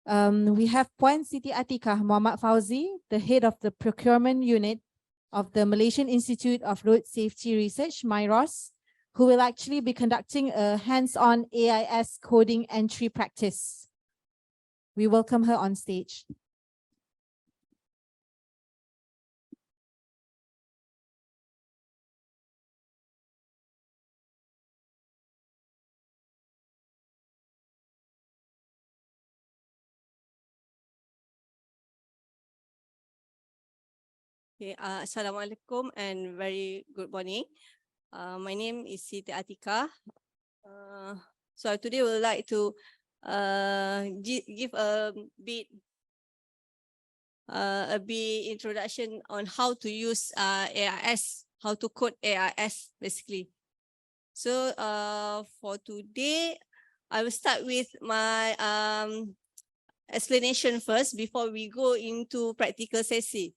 We have Puan Siti Atikah Muhammad Fauzi, the head of the procurement unit of the Malaysian Institute of Road Safety Research, MIROS, who will actually be conducting a hands-on AIS coding entry practice. We welcome her on stage. Okay, Assalamualaikum and very good morning. My name is Siti Atikah. So today we would like to give a bit introduction on how to use AIS, how to code AIS basically. So for today, I will start with my explanation first before we go into practical sesi.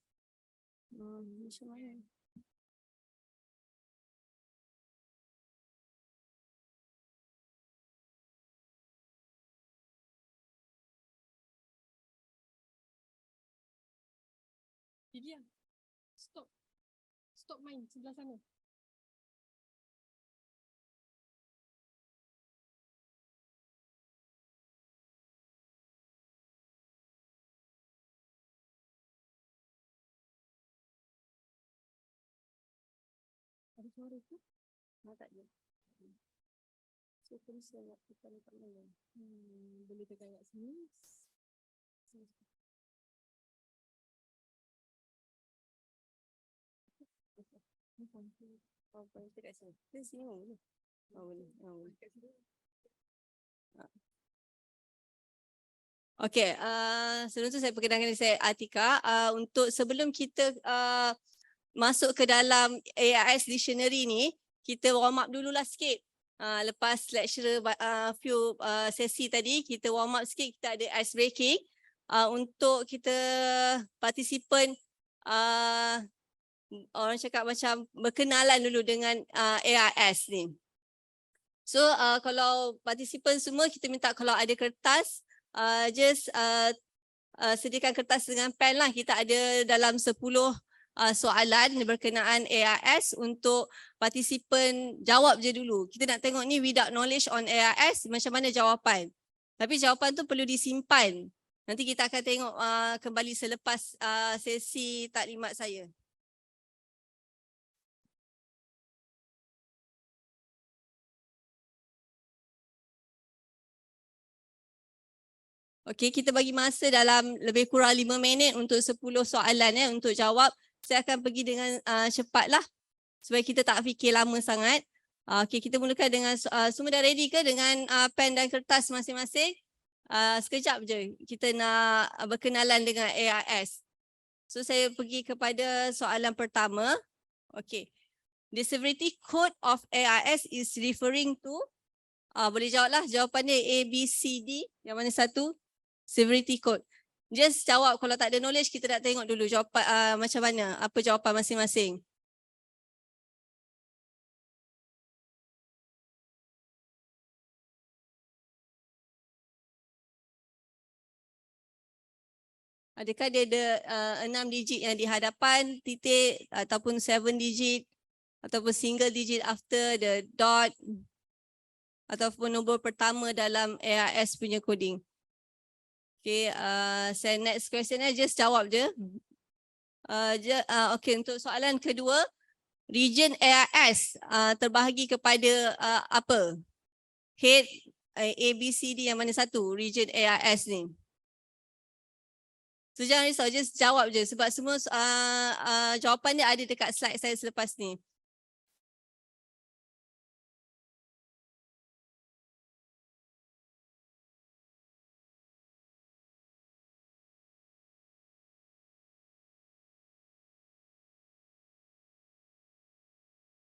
Stop main sebelah sana. Ada suara tu? Tak ada. So terus saya nak tekan dekat mana? Boleh tekan kat sini. Oh, boleh tekan sini. Ke sini boleh? Oh, boleh. Okey, sebelum tu saya perkenalkan diri saya Atikah. Untuk sebelum kita masuk ke dalam AIS dictionary ni, kita warm up dululah sikit. Lepas lecturer few sesi tadi, kita warm up sikit, kita ada ice breaking. Untuk kita partisipan, orang cakap macam berkenalan dulu dengan AIS ni. So kalau partisipan semua, kita minta kalau ada kertas, sediakan kertas dengan pen lah. Kita ada dalam 10 soalan berkenaan AIS untuk partisipan jawab je dulu. Kita nak tengok ni without knowledge on AIS macam mana jawapan. Tapi jawapan tu perlu disimpan. Nanti kita akan tengok kembali selepas sesi taklimat saya. Okey, kita bagi masa dalam lebih kurang 5 minit untuk 10 soalan untuk jawab. Saya akan pergi dengan cepatlah supaya kita tak fikir lama sangat. Okey, kita mulakan dengan semua dah ready ke dengan pen dan kertas masing-masing? Sekejap je kita nak berkenalan dengan AIS. So saya pergi kepada soalan pertama. Okey. The severity code of AIS is referring to, boleh jawablah jawapannya A, B, C, D. Yang mana satu? Severity code. Just jawab, kalau tak ada knowledge kita nak tengok dulu jawapan macam mana, apa jawapan masing-masing. Adakah dia ada 6 digit yang di hadapan, titik ataupun 7 digit ataupun single digit after the dot ataupun nombor pertama dalam AIS punya coding. Okay, saya next question just jawab je. Okay, untuk soalan kedua, region AIS terbahagi kepada apa? Head A, B, C, D, yang mana satu region AIS ni? So jangan risau, just jawab je sebab semua jawapan dia ada dekat slide saya selepas ni.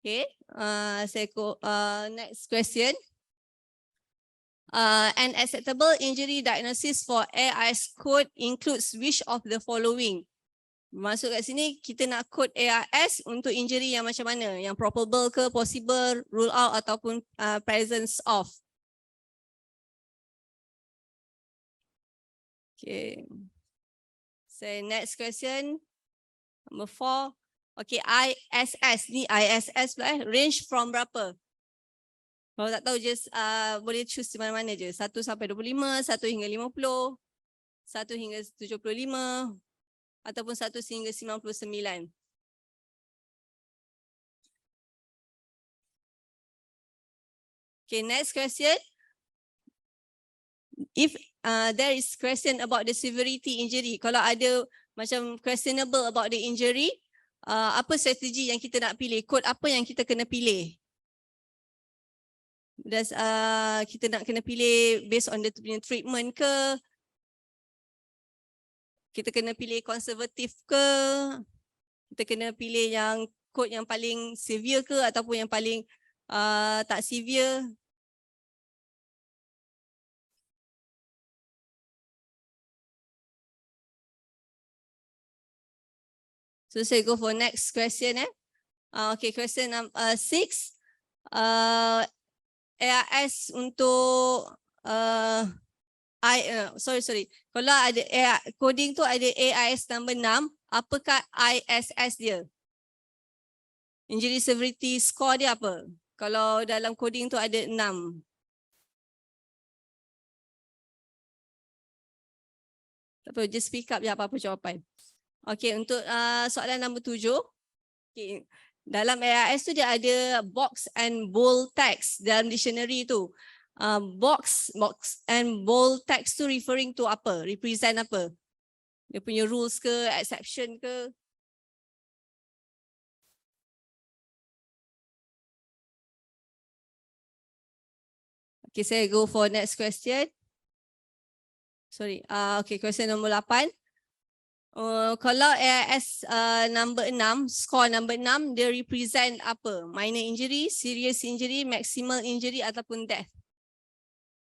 Okay, next question. An acceptable injury diagnosis for AIS code includes which of the following? Masuk kat sini, kita nak code AIS untuk injury yang macam mana? Yang probable ke, possible, rule out ataupun presence of? Okay. So next question, number 4. Okay, ISS ni ISS pula range from berapa? Kalau tak tahu just boleh choose di mana-mana je. 1 sampai 25, 1 hingga 50, 1 hingga 75 ataupun 1 hingga 99. Okay, next question. If there is question about the severity injury, kalau ada macam questionable about the injury, apa strategi yang kita nak pilih? Kod apa yang kita kena pilih? Kita nak kena pilih based on the treatment ke? Kita kena pilih konservatif ke? Kita kena pilih yang kod yang paling severe ke ataupun yang paling tak severe? So saya go for next question. Okay, question number 6. AIS untuk sorry. Kalau ada coding tu ada AIS number 6, apakah ISS dia? Injury severity score dia apa? Kalau dalam coding tu ada 6. Tak apa, just speak up je apa-apa jawapan. Okay, untuk soalan nombor 7. Okay. Dalam AIS tu dia ada box and bold text dalam dictionary tu. Box and bold text tu referring to apa? Represent apa? Dia punya rules ke, exception ke? Okay, saya go for next question. Sorry, okay, question nombor 8. Kalau AIS number 6, score number 6, dia represent apa? Minor injury, serious injury, maximal injury ataupun death?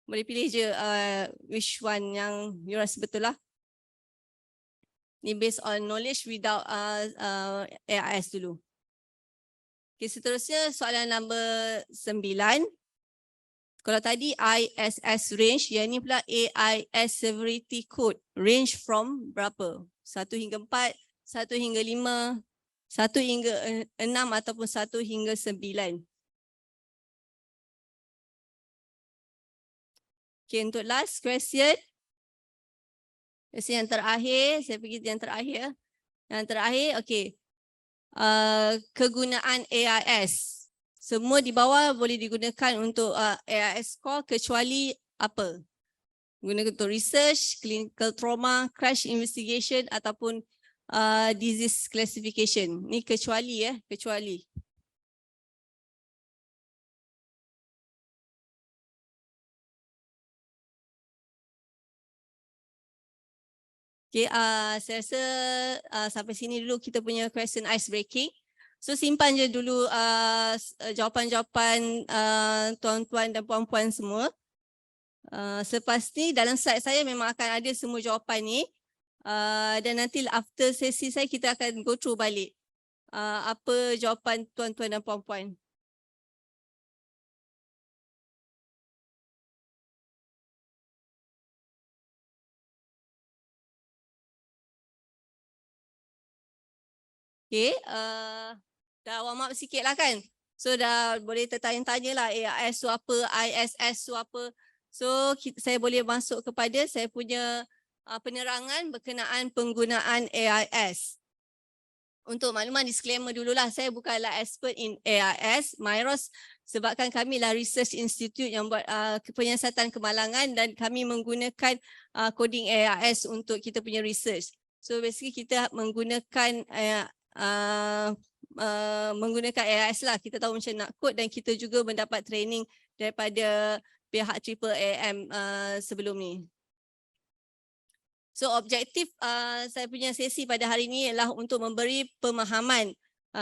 Boleh pilih je which one yang you rasa betul lah. Ni based on knowledge without AIS dulu. Okay, seterusnya soalan number 9. Kalau tadi ISS range, yang ni pula AIS severity code. Range from berapa? 1 hingga 4, 1 hingga 5, 1 hingga 6 ataupun 1 hingga 9. Okay, untuk last question. Question yang terakhir, saya pergi yang terakhir. Yang terakhir, okay. Kegunaan AIS. Semua di bawah boleh digunakan untuk AIS score kecuali apa? Guna untuk research, clinical trauma, crash investigation ataupun disease classification. Ni kecuali kecuali. Okay, saya rasa sampai sini dulu kita punya question ice breaking. So simpan je dulu jawapan-jawapan tuan-tuan dan puan-puan semua. Selepas ni dalam slide saya memang akan ada semua jawapan ni. Dan nanti after sesi saya kita akan go through balik apa jawapan tuan-tuan dan puan-puan. Okay, dah warm up sikit lah kan. So dah boleh tertanya-tanya lah AIS tu apa, ISS tu apa. So saya boleh masuk kepada saya punya penerangan berkenaan penggunaan AIS. Untuk makluman disclaimer dululah, saya bukanlah expert in AIS. MIROS sebabkan kami lah research institute yang buat penyiasatan kemalangan dan kami menggunakan coding AIS untuk kita punya research. So basically kita menggunakan AIS lah. Kita tahu macam nak code dan kita juga mendapat training daripada pihak AAAM sebelum ni. So objektif saya punya sesi pada hari ini ialah untuk memberi pemahaman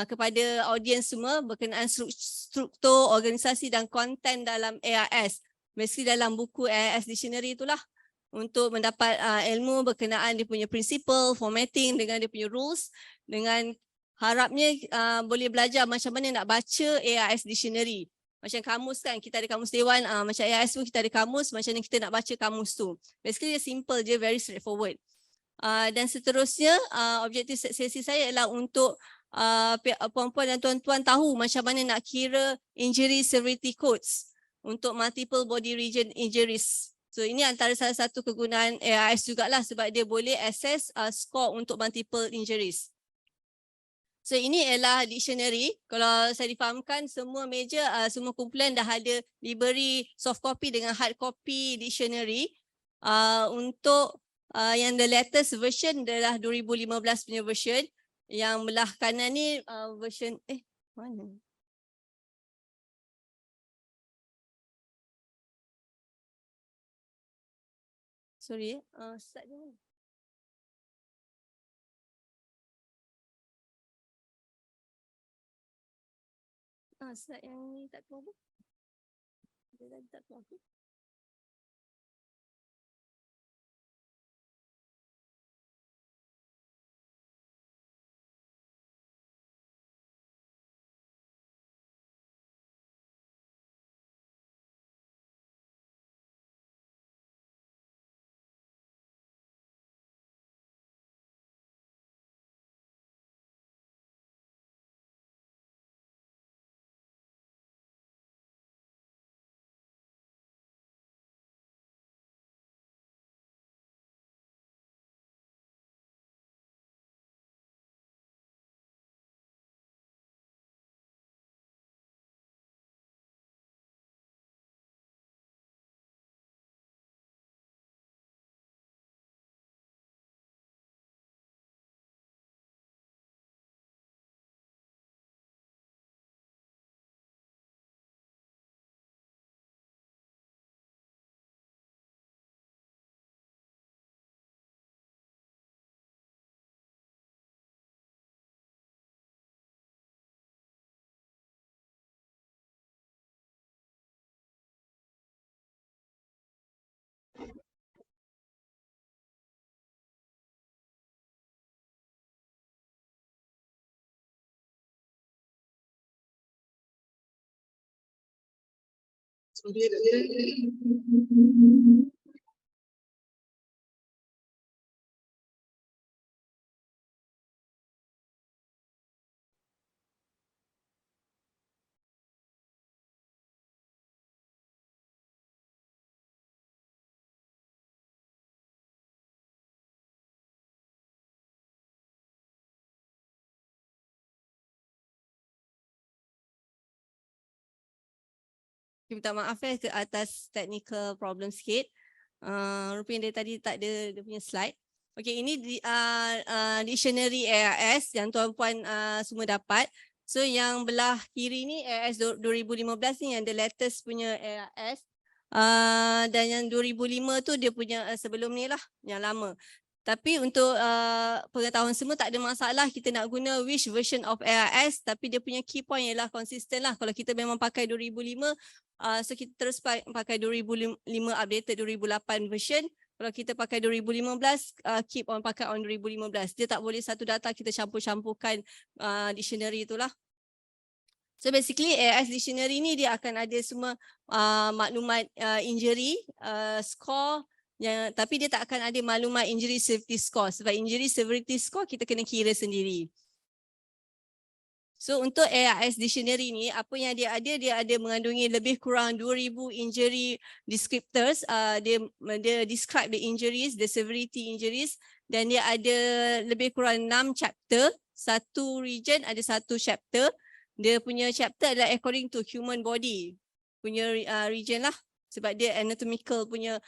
kepada audiens semua berkenaan struktur, organisasi dan konten dalam AIS. Basically dalam buku AIS Dictionary itulah untuk mendapat ilmu berkenaan dia punya principle, formatting dengan dia punya rules, dengan harapnya boleh belajar macam mana nak baca AIS Dictionary. Macam kamus kan, kita ada kamus dewan, macam AIS pun kita ada kamus, macam mana kita nak baca kamus tu. Basically dia simple je, very straightforward. Dan seterusnya, objektif sesi saya ialah untuk puan-puan dan tuan-tuan tahu macam mana nak kira injury severity codes untuk multiple body region injuries. So ini antara salah satu kegunaan AIS jugalah sebab dia boleh assess score untuk multiple injuries. So ini ialah dictionary. Kalau saya difahamkan semua meja, semua kumpulan dah ada diberi soft copy dengan hard copy dictionary. Untuk yang the latest version adalah 2015 punya version. Yang belah kanan ni version mana? Sorry, start dulu. Slide yang ni tak keluar apa? Dia tadi tak keluar apa? Minta maaf ke atas technical problem sikit. Rupanya dia tadi tak ada dia punya slide. Okey, ini dictionary AIS yang tuan-puan semua dapat. So yang belah kiri ni AIS 2015 ni yang the latest punya AIS. Dan yang 2005 tu dia punya sebelum ni lah, yang lama. Tapi untuk pengetahuan semua tak ada masalah kita nak guna which version of AIS, tapi dia punya key point ialah konsisten lah. Kalau kita memang pakai 2005, so kita terus pakai 2005 updated 2008 version. Kalau kita pakai 2015, keep on pakai on 2015. Dia tak boleh satu data kita campur-campurkan dictionary itulah. So basically AIS dictionary ni dia akan ada semua maklumat injury, score, tapi dia tak akan ada maklumat injury severity score sebab injury severity score kita kena kira sendiri. So untuk AIS dictionary ni apa yang dia ada mengandungi lebih kurang 2000 injury descriptors. Dia describe the injuries, the severity injuries, dan dia ada lebih kurang 6 chapter. Satu region ada satu chapter. Dia punya chapter adalah according to human body punya region lah. Sebab dia anatomical punya,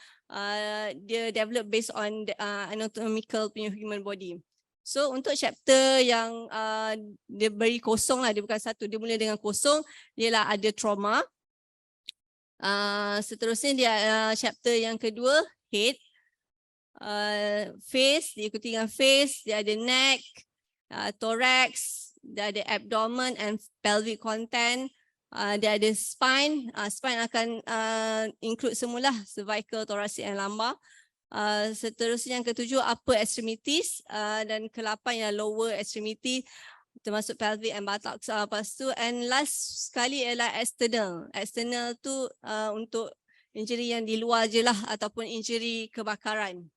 dia develop based on anatomical punya human body. So untuk chapter yang dia beri kosong lah, dia bukan satu, dia mula dengan kosong, ialah ada trauma. Seterusnya dia chapter yang kedua, head, face, diikuti dengan face, dia ada neck, thorax, dia ada abdomen and pelvic content. Dia ada spine, spine akan include semualah cervical, thoracic and lumbar. Seterusnya yang ketujuh upper extremities dan ke-8 yang lower extremity. termasuk pelvic and buttocks. Lepas tu and last sekali ialah external. External tu untuk injury yang di luar je lah ataupun injury kebakaran.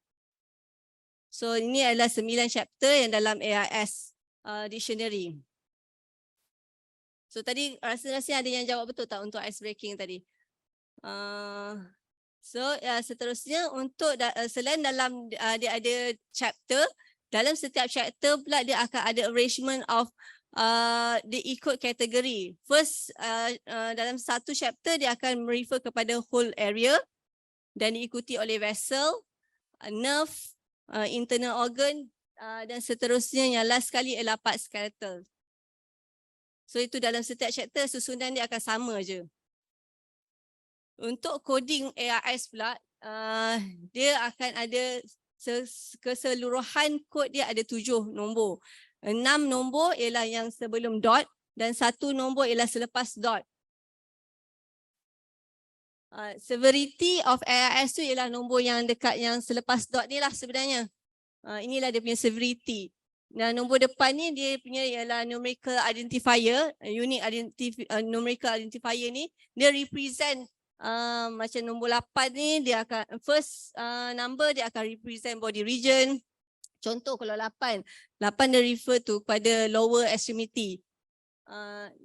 So ini adalah 9 chapter yang dalam AIS dictionary. So tadi rasa-rasa ada yang jawab betul tak untuk ice breaking tadi? Seterusnya untuk selain dalam dia ada chapter, dalam setiap chapter pula dia akan ada arrangement of dia ikut kategori. First dalam satu chapter dia akan merefer kepada whole area dan diikuti oleh vessel, nerve, internal organ dan seterusnya yang last sekali ialah part skeletal. So itu dalam setiap chapter susunan dia akan sama je. Untuk coding AIS pula, dia akan ada keseluruhan kod dia ada 7 nombor. 6 nombor ialah yang sebelum dot dan 1 nombor ialah selepas dot. Severity of AIS tu ialah nombor yang dekat yang selepas dot ni lah sebenarnya. Inilah dia punya severity. Dan nombor depan ni dia punya ialah numerical identifier, numerical identifier ni dia represent macam nombor 8 ni dia akan first number dia akan represent body region. Contoh kalau 8 dia refer to pada lower extremity. 5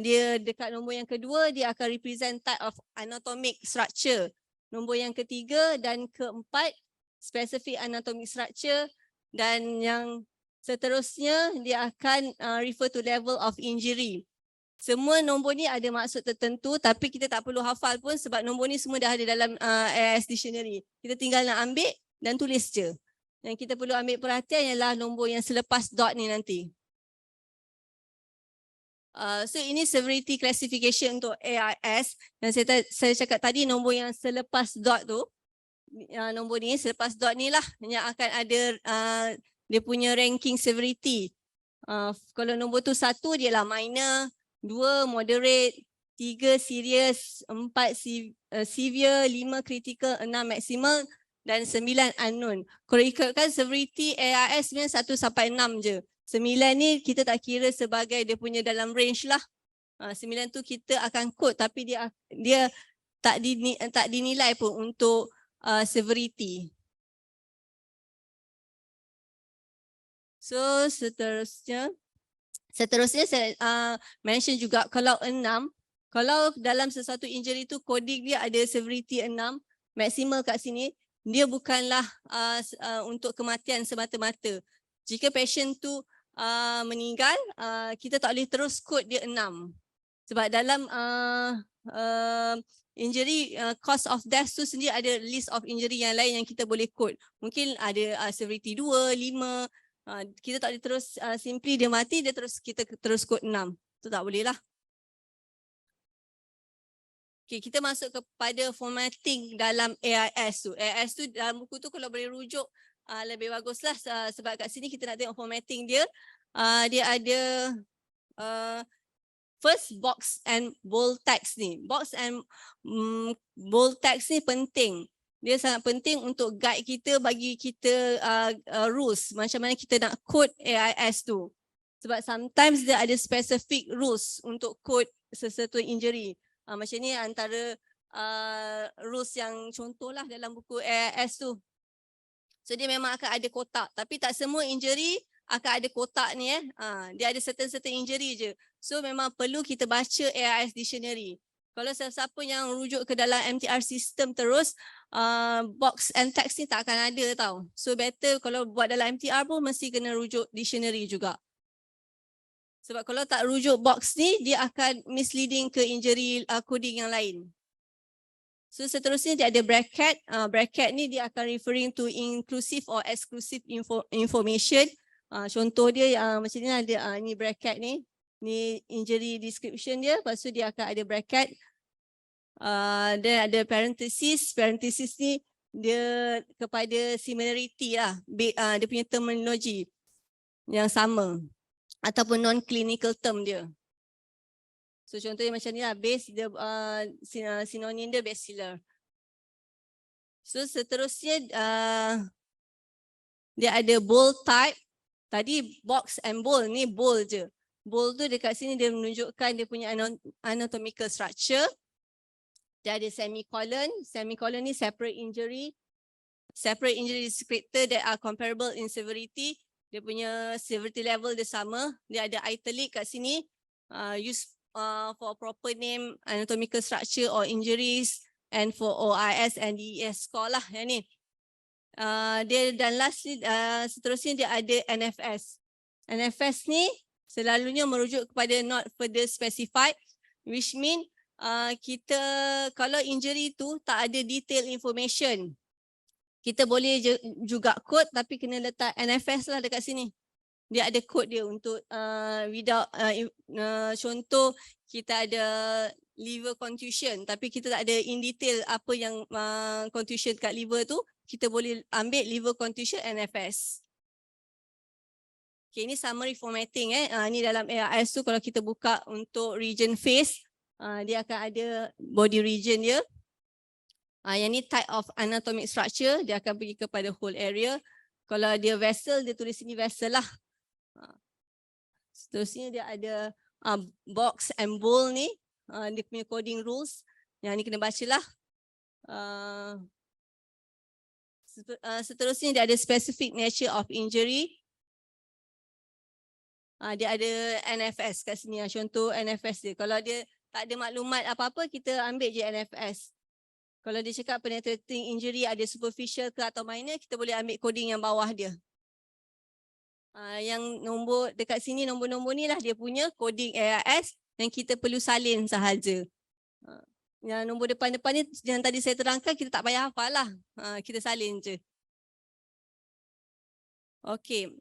dia dekat nombor yang kedua dia akan represent type of anatomic structure. Nombor yang ketiga dan keempat specific anatomic structure dan yang seterusnya dia akan refer to level of injury. Semua nombor ni ada maksud tertentu tapi kita tak perlu hafal pun sebab nombor ni semua dah ada dalam AIS dictionary. Kita tinggal nak ambil dan tulis je. Yang kita perlu ambil perhatian ialah nombor yang selepas dot ni nanti. So ini severity classification untuk AIS dan saya cakap tadi nombor yang selepas dot tu, nombor ni selepas dot ni lah yang akan ada dia punya ranking severity. Kalau nombor tu 1 dia lah minor, 2 moderate, 3 serious, 4 severe, 5 critical, 6 maximal dan 9 unknown. Kalau ikutkan severity AIS sebenarnya 1 sampai 6 je. 9 ni kita tak kira sebagai dia punya dalam range lah. 9 tu kita akan quote tapi dia tak dinilai pun untuk severity. So seterusnya saya mention juga kalau 6, kalau dalam sesuatu injury tu coding dia ada severity 6, maksimal kat sini, dia bukanlah untuk kematian semata-mata. Jika patient tu meninggal, kita tak boleh terus kod dia 6. Sebab dalam injury, cause of death tu sendiri ada list of injury yang lain yang kita boleh kod. Mungkin ada severity 2, 5, kita tak boleh terus simply dia mati, kita terus kod 6. Itu tak boleh lah. Okay, kita masuk kepada formatting dalam AIS tu. AIS tu dalam buku tu kalau boleh rujuk lebih baguslah sebab kat sini kita nak tengok formatting dia. Dia ada first box and bold text ni. Box and bold text ni penting. Dia sangat penting untuk guide kita, bagi kita rules macam mana kita nak code AIS tu. Sebab sometimes dia ada specific rules untuk code sesuatu injury. Macam ni antara rules yang contohlah dalam buku AIS tu. So dia memang akan ada kotak, tapi tak semua injury akan ada kotak ni dia ada certain injury je. So memang perlu kita baca AIS dictionary. Kalau siapa yang rujuk ke dalam MTR system terus, box and text ni tak akan ada tau. So better kalau buat dalam MTR pun mesti kena rujuk dictionary juga. Sebab kalau tak rujuk box ni, dia akan misleading ke injury coding yang lain. So seterusnya dia ada bracket. Bracket ni dia akan referring to inclusive or exclusive information. Contoh dia macam ni ada ni bracket ni. Ni injury description dia. Lepas tu dia akan ada bracket. Dan ada parenthesis. Parenthesis ni dia kepada similarity lah. Dia punya terminology yang sama. Ataupun non-clinical term dia. So contohnya macam ni lah, base dia sinonim dia baciller. So seterusnya dia ada bold type. Tadi box and bowl, ni bowl je. Bowl tu dekat sini dia menunjukkan dia punya anatomical structure. Dia ada semicolon. Semicolon ni separate injury. Separate injury descriptor that are comparable in severity. Dia punya severity level dia sama. Dia ada italic kat sini. Use for proper name, anatomical structure or injuries, and for OIS and DES score lah yang ni. Dia dan lastly seterusnya dia ada NFS. NFS ni selalunya merujuk kepada not further specified, which mean kita kalau injury tu tak ada detail information, kita boleh juga code tapi kena letak NFS lah dekat sini. Dia ada code dia untuk without contoh kita ada liver contusion tapi kita tak ada in detail apa yang contusion kat liver tu, kita boleh ambil liver contusion NFS. Okay, ini summary formatting ni dalam ARS tu kalau kita buka untuk region face, dia akan ada body region dia. Yang ni type of anatomic structure, dia akan pergi kepada whole area. Kalau dia vessel, dia tulis sini vessel lah. Seterusnya dia ada box and bowl ni, dia punya coding rules. Yang ni kena bacalah. Seterusnya dia ada specific nature of injury. Dia ada NFS kat sini. Contoh NFS dia. Kalau dia tak ada maklumat apa-apa, kita ambil je NFS. Kalau dia cakap penetrating injury ada superficial ke atau minor, kita boleh ambil coding yang bawah dia. Yang nombor dekat sini, nombor-nombor ni lah dia punya coding ARS yang kita perlu salin sahaja. Yang nombor depan-depan ni yang tadi saya terangkan, kita tak payah hafal lah. Kita salin je. Okay.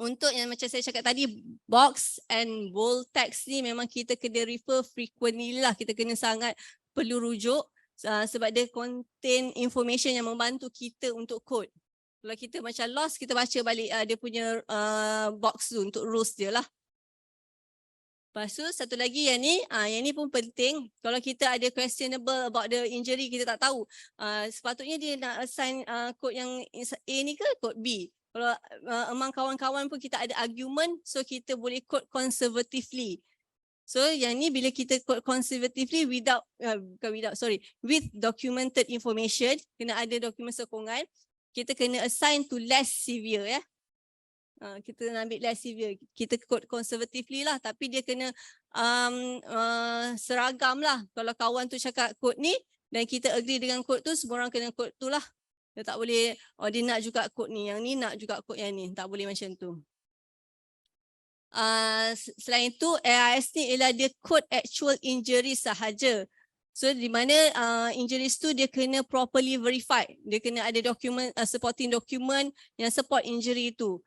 Untuk yang macam saya cakap tadi, box and bold text ni memang kita kena refer frequently lah. Kita kena sangat perlu rujuk sebab dia contain information yang membantu kita untuk code. Kalau kita macam lost, kita baca balik dia punya box tu untuk rules dia lah. Lepas tu satu lagi yang ni pun penting. Kalau kita ada questionable about the injury, kita tak tahu. Sepatutnya dia nak assign code yang A ni ke code B. Kalau among kawan-kawan pun kita ada argument, so kita boleh code conservatively. So yang ni bila kita code conservatively with documented information, kena ada dokumen sokongan, kita kena assign to less severe ya. Kita nak ambil less severe, kita code conservatively lah, tapi dia kena seragam lah. Kalau kawan tu cakap code ni dan kita agree dengan code tu, semua orang kena code tu lah. Dia tak boleh, dia nak juga code ni, yang ni nak juga code yang ni, tak boleh macam tu. Selain itu, ARS ni ialah dia code actual injuries sahaja. So di mana injuries tu dia kena properly verified. Dia kena ada dokumen, supporting document yang support injury tu.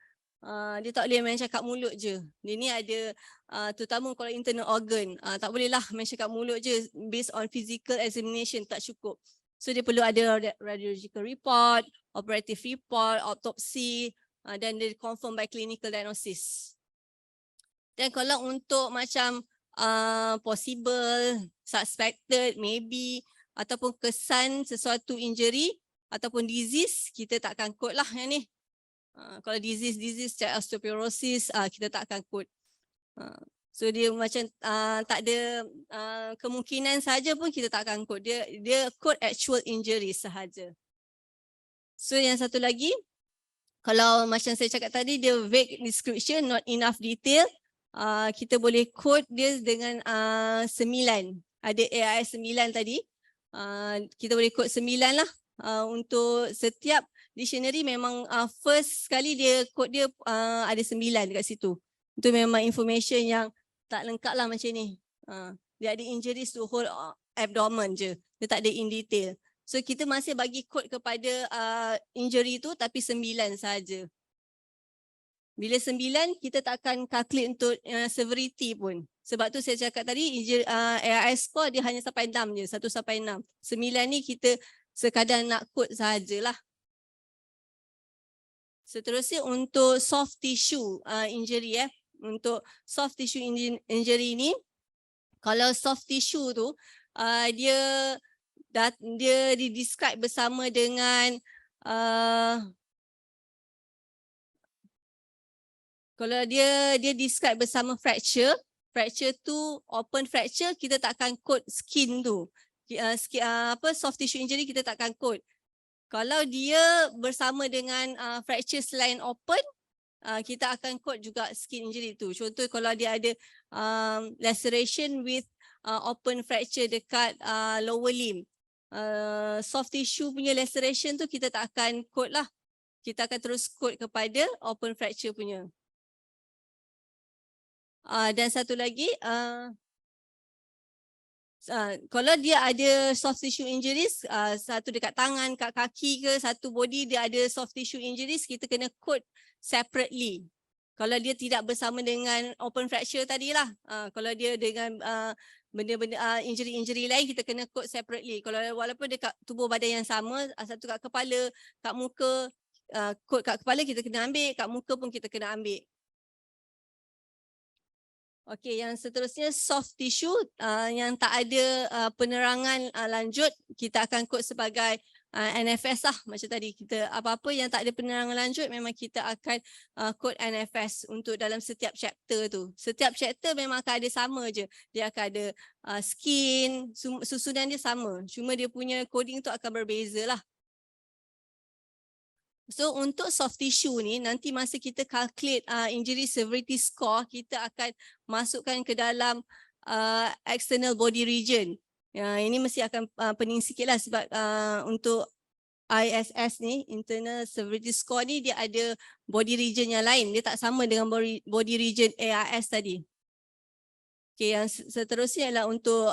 Dia tak boleh main cakap mulut je. Dia ni ada, terutama kalau internal organ, tak boleh lah main cakap mulut je based on physical examination, tak cukup. So dia perlu ada radiological report, operative report, autopsy, dan dia confirm by clinical diagnosis. Dan kalau untuk macam possible, suspected, maybe, ataupun kesan sesuatu injury ataupun disease, kita takkan code lah yang ni. Kalau disease macam osteoporosis, kita takkan code. So dia macam tak ada kemungkinan saja pun kita takkan code. Dia code actual injury sahaja. So yang satu lagi, kalau macam saya cakap tadi, dia vague description, not enough detail, kita boleh code dia dengan 9. Ada ARS 9 tadi. Kita boleh code 9 lah. Untuk setiap dictionary memang first sekali dia code dia ada 9 dekat situ. Itu memang information yang tak lengkap lah macam ni. Dia ada injuries to whole abdomen je. Dia tak ada in detail. So kita masih bagi code kepada injury tu tapi 9 saja. Bila 9 kita tak akan calculate untuk severity pun. Sebab tu saya cakap tadi ARS score dia hanya sampai 6 je. 1 sampai 6. 9 ni kita sekadar nak code sahajalah. Seterusnya untuk soft tissue injury Untuk soft tissue injury ni, kalau soft tissue tu dia di-describe bersama dengan Kalau dia describe bersama fracture tu open fracture, kita takkan code skin tu. Soft tissue injury kita takkan code. Kalau dia bersama dengan fracture selain open, kita akan code juga skin injury tu. Contoh kalau dia ada laceration with open fracture dekat lower limb. Soft tissue punya laceration tu kita tak akan code lah. Kita akan terus code kepada open fracture punya. Dan satu lagi, kalau dia ada soft tissue injuries, satu dekat tangan, kat kaki ke, satu body dia ada soft tissue injuries, kita kena code separately. Kalau dia tidak bersama dengan open fracture tadilah, kalau dia dengan benda-benda injury lain, kita kena code separately. Kalau walaupun dekat tubuh badan yang sama, satu kat kepala, kat muka, code kat kepala kita kena ambil, kat muka pun kita kena ambil. Okey, yang seterusnya soft tissue yang tak ada penerangan lanjut, kita akan kod sebagai NFS lah. Macam tadi, kita apa-apa yang tak ada penerangan lanjut memang kita akan kod NFS untuk dalam setiap chapter tu. Setiap chapter memang akan ada sama je. Dia akan ada skin, susunan dia sama. Cuma dia punya coding tu akan berbeza lah. So untuk soft tissue ni, nanti masa kita calculate injury severity score, kita akan masukkan ke dalam external body region. Ini mesti akan pening sikit lah sebab untuk ISS ni, internal severity score ni, dia ada body region yang lain. Dia tak sama dengan body region ARS tadi. Okay, yang seterusnya adalah untuk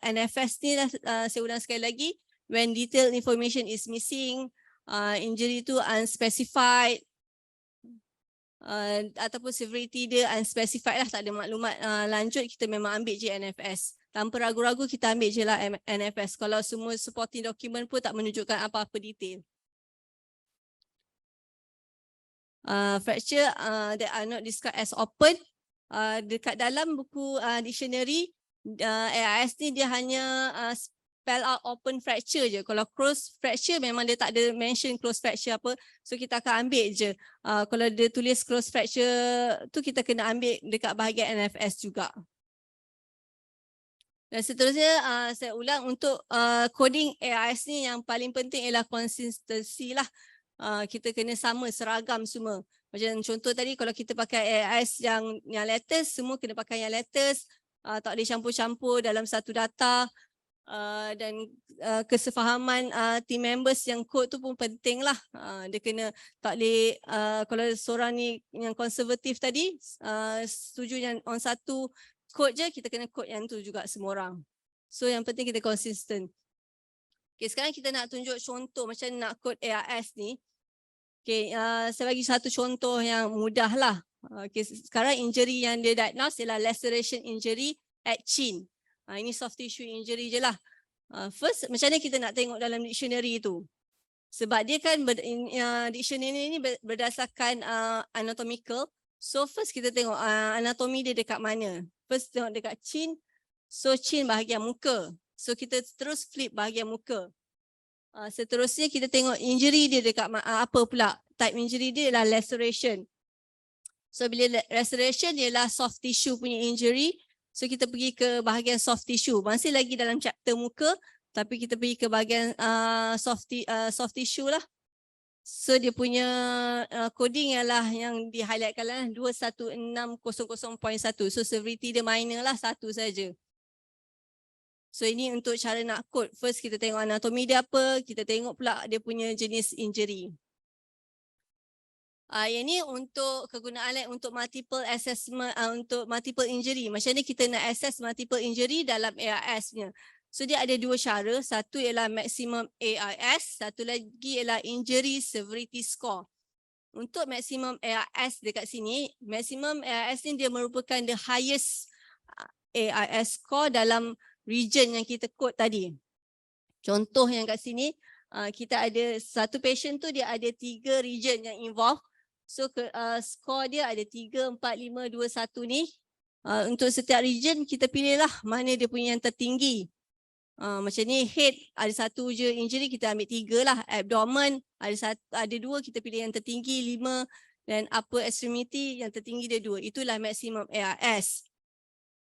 NFS ni, saya ulang sekali lagi. When detailed information is missing, injury tu unspecified, ataupun severity dia unspecified lah, tak ada maklumat lanjut, kita memang ambil je NFS. Tanpa ragu-ragu kita ambil je lah NFS. Kalau semua supporting document pun tak menunjukkan apa-apa detail. Fracture that are not described as open, dekat dalam buku dictionary, AIS ni dia hanya spell out open fracture je. Kalau close fracture memang dia tak ada mention close fracture apa. So kita akan ambil je. Kalau dia tulis close fracture tu kita kena ambil dekat bahagian NFS juga. Dan seterusnya saya ulang untuk coding AIS ni yang paling penting ialah consistency lah. Kita kena sama, seragam semua. Macam contoh tadi kalau kita pakai AIS yang latest, semua kena pakai yang latest. Tak boleh campur-campur dalam satu data. Dan kesefahaman team members yang code tu pun penting lah. Dia kena tak boleh, kalau seorang ni yang konservatif tadi setuju yang on satu code je, kita kena code yang tu juga semua orang. So yang penting kita konsisten. Okay, sekarang kita nak tunjuk contoh macam nak code ARS ni. Okay, saya bagi satu contoh yang mudah lah. Okay, sekarang injury yang dia diagnose ialah laceration injury at chin. Ini soft tissue injury je lah. First, macam mana kita nak tengok dalam dictionary tu? Sebab dia kan dictionary ni berdasarkan anatomical. So first kita tengok anatomi dia dekat mana. First tengok dekat chin. So chin bahagian muka. So kita terus flip bahagian muka. Seterusnya kita tengok injury dia dekat apa pula. Type injury dia ialah laceration. So bila laceration ialah soft tissue punya injury. So kita pergi ke bahagian soft tissue. Masih lagi dalam chapter muka, tapi kita pergi ke bahagian soft tissue lah. So dia punya coding ialah yang di highlightkan lah 21600.1. So severity dia minor lah, satu saja. So ini untuk cara nak code. First kita tengok anatomi dia apa, kita tengok pula dia punya jenis injury. Yang ni untuk kegunaan lain untuk multiple assessment, untuk multiple injury. Macam ni kita nak assess multiple injury dalam ARS punya. So dia ada dua cara. Satu ialah maximum ARS, satu lagi ialah injury severity score. Untuk maximum ARS dekat sini, maximum ARS ni dia merupakan the highest ARS score dalam region yang kita code tadi. Contoh yang kat sini, kita ada satu patient tu dia ada 3 region yang involved. So skor dia ada 3, 4, 5, 2, 1 ni. Untuk setiap region kita pilihlah mana dia punya yang tertinggi. Macam ni head ada satu je injury, kita ambil 3 lah. Abdomen ada 2, kita pilih yang tertinggi. 5 dan upper extremity yang tertinggi dia 2. Itulah maksimum ARS.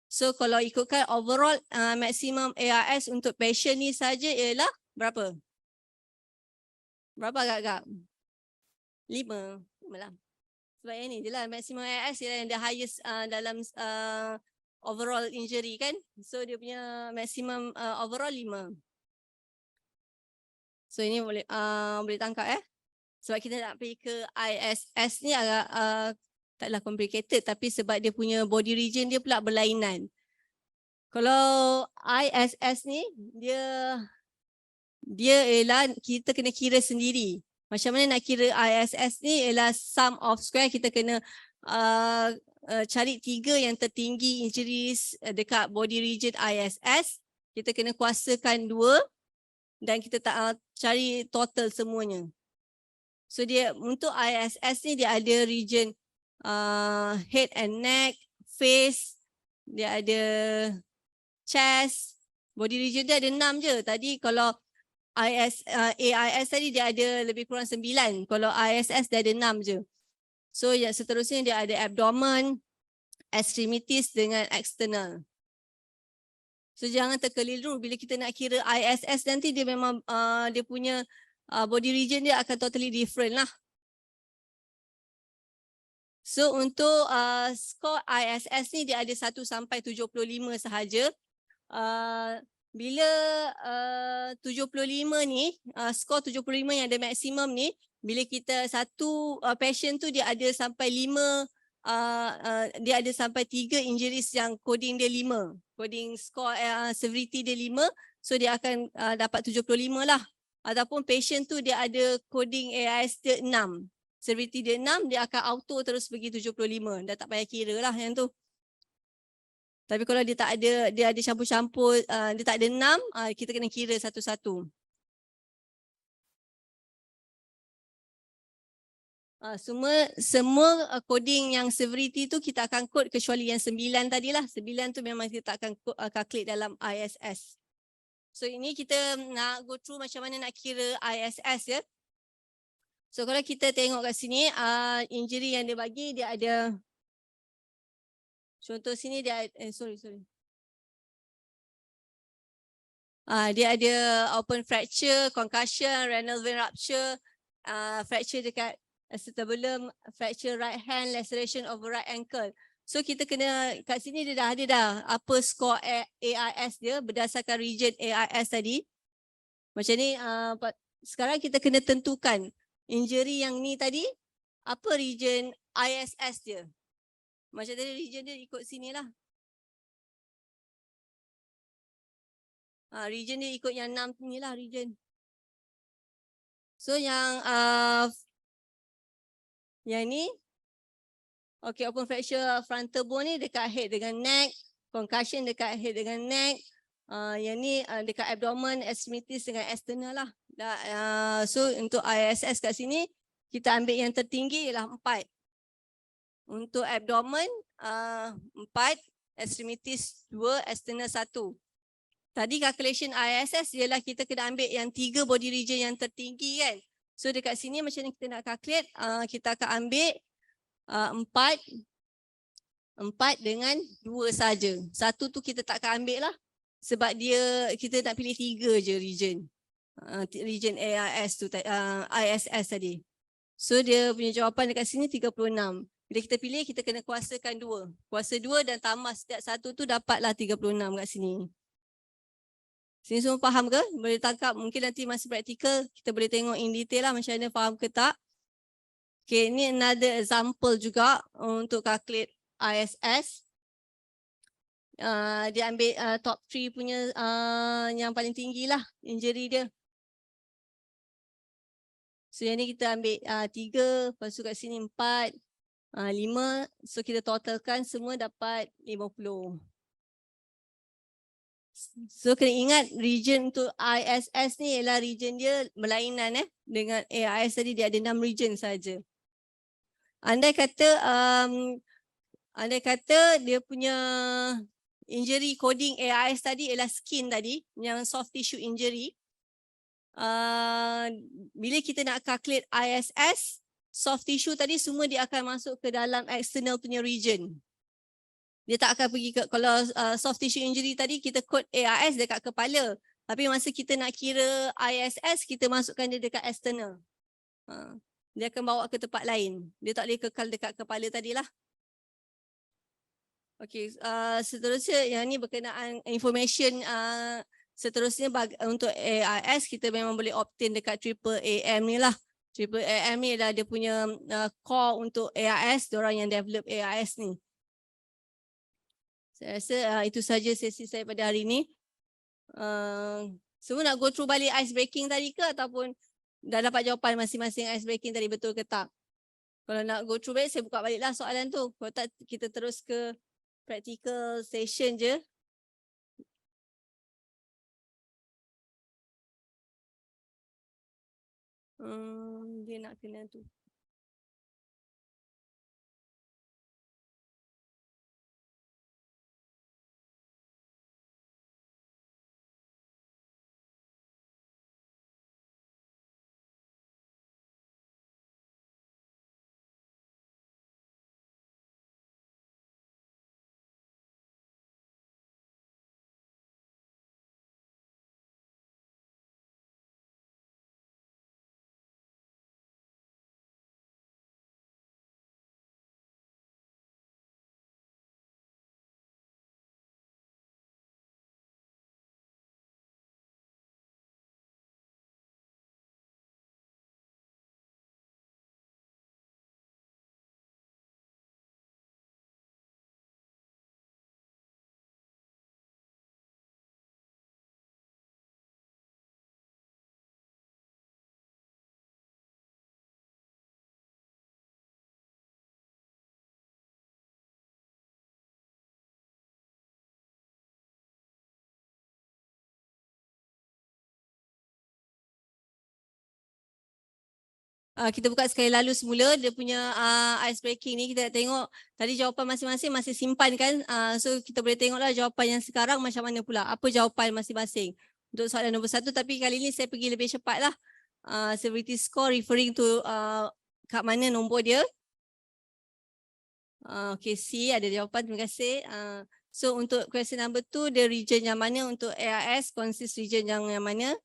So kalau ikutkan overall maksimum ARS untuk patient ni saja ialah berapa? Berapa agak-agak? 5 lah. Sebab yang ni je lah maksimum ARS ialah yang the highest dalam overall injury kan. So dia punya maksimum overall 5. So ini boleh tangkap sebab kita nak pergi ke ISS ni agak taklah complicated, tapi sebab dia punya body region dia pula berlainan. Kalau ISS ni dia ialah kita kena kira sendiri. Macam mana nak kira ISS ni ialah sum of square, kita kena cari 3 yang tertinggi injuries dekat body region ISS. Kita kena kuasakan 2 dan kita cari total semuanya. So dia untuk ISS ni dia ada region head and neck, face, dia ada chest, body region dia ada 6 je. Tadi kalau AIS tadi dia ada lebih kurang 9. Kalau ISS dia ada 6 je. So yang seterusnya dia ada abdomen, extremities dengan external. So jangan terkeliru bila kita nak kira ISS nanti dia memang dia punya body region dia akan totally different lah. So untuk skor ISS ni dia ada 1 sampai 75 sahaja. Bila 75 ni, skor 75 yang ada maksimum ni, bila kita satu patient tu dia ada sampai 5, dia ada sampai 3 injuries yang coding dia 5. Coding skor severity dia 5, so dia akan dapat 75 lah. Ataupun patient tu dia ada coding AIS dia 6. Severity dia 6, dia akan auto terus pergi 75. Dah tak payah kira lah yang tu. Tapi kalau dia tak ada, dia ada campur-campur, dia tak ada 6, kita kena kira satu-satu. Semua coding yang severity tu kita akan kod kecuali yang 9 tadilah. 9 tu memang kita akan calculate dalam ISS. So ini kita nak go through macam mana nak kira ISS ya. So kalau kita tengok kat sini, injury yang dia bagi dia ada, contoh sini dia dia ada open fracture, concussion, renal vein rupture, fracture dekat acetabulum, fracture right hand, laceration of right ankle. So kita kena, kat sini dia dah ada dah apa skor AIS dia berdasarkan region AIS tadi. Macam ni, sekarang kita kena tentukan injury yang ni tadi, apa region ISS dia. Macam tadi region dia ikut sini lah. Region dia ikut yang 6 ni lah region. So yang ni, okay, open fracture frontal bone ni dekat head dengan neck, concussion dekat head dengan neck, yang ni dekat abdomen, extremities dengan external lah. So untuk ISS kat sini, kita ambil yang tertinggi ialah 4. Untuk abdomen 4, extremities 2, external 1. Tadi calculation ISS ialah kita kena ambil yang 3 body region yang tertinggi kan. So dekat sini macam ni kita nak calculate, kita akan ambil 4 dengan 2 saja. 1 tu kita tak akan ambil lah. Sebab kita nak pilih 3 je region. Region AIS tu, ISS tadi. So dia punya jawapan dekat sini 36. Bila kita pilih, kita kena kuasakan 2. Kuasa 2 dan tambah setiap 1 tu dapatlah 36 kat sini. Sini semua faham ke? Boleh tangkap, mungkin nanti masa praktikal kita boleh tengok in detail lah macam mana faham ke tak. Okay, ni another example juga untuk calculate ISS. Dia ambil top 3 punya yang paling tinggi lah injury dia. So yang ni kita ambil 3, lepas tu kat sini 4, 5. So kita totalkan semua dapat 50. So kena ingat region untuk ISS ni ialah region dia berlainan dengan AIS tadi dia ada 6 region saja. Andai kata dia punya injury coding AIS tadi ialah skin tadi, yang soft tissue injury. Bila kita nak calculate ISS, soft tissue tadi semua dia akan masuk ke dalam external punya region. Dia tak akan pergi ke, kalau soft tissue injury tadi kita kod ARS dekat kepala. Tapi masa kita nak kira ISS, kita masukkan dia dekat external. Dia akan bawa ke tempat lain. Dia tak boleh kekal dekat kepala tadilah. Okey, seterusnya yang ni berkenaan information seterusnya untuk AIS kita memang boleh obtain dekat Triple AM ni lah. Triple AM ni adalah dia punya core untuk AIS, diorang yang develop AIS ni. Saya rasa itu saja sesi saya pada hari ini. Semua nak go through balik ice breaking tadi ke ataupun dah dapat jawapan masing-masing ice breaking tadi betul ke tak? Kalau nak go through balik, saya buka baliklah soalan tu. Kalau tak, kita terus ke practical session je. Dia nak kena tu. Kita buka sekali lalu semula dia punya ice breaking ni. Kita tengok tadi jawapan masing-masing masih simpan kan. So kita boleh tengoklah jawapan yang sekarang macam mana pula. Apa jawapan masing-masing untuk soalan nombor 1. Tapi kali ni saya pergi lebih cepat lah. Severity score referring to kat mana nombor dia. Okay, C ada jawapan. Terima kasih. So untuk question number 2, the region yang mana untuk ARS consist region yang mana?